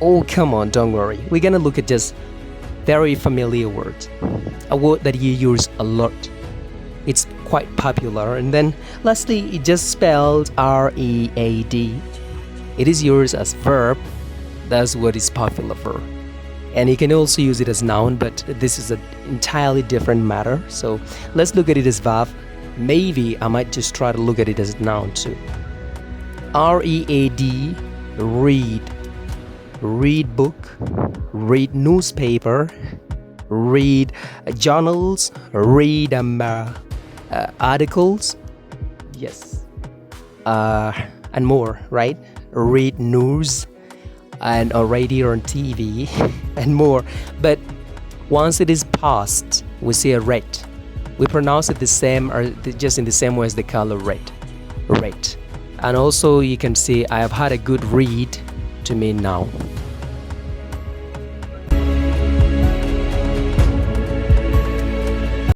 Oh, come on, don't worry. We're gonna look at just very familiar word. A word that you use a lot. It's quite popular. And then lastly, it just spelled R-E-A-D. It is used as verb. That's what is popular for. And you can also use it as noun, but this is an entirely different matter. So let's look at it as verb. Maybe I might just try to look at it as noun too. R-E-A-D, read. Read book, read newspaper, read journals, read articles, yes, and more, right? Read news and on radio or on TV and more. But once it is past, we say read. We pronounce it the same or just in the same way as the color red. Read. And also you can say I have had a good read to mean now.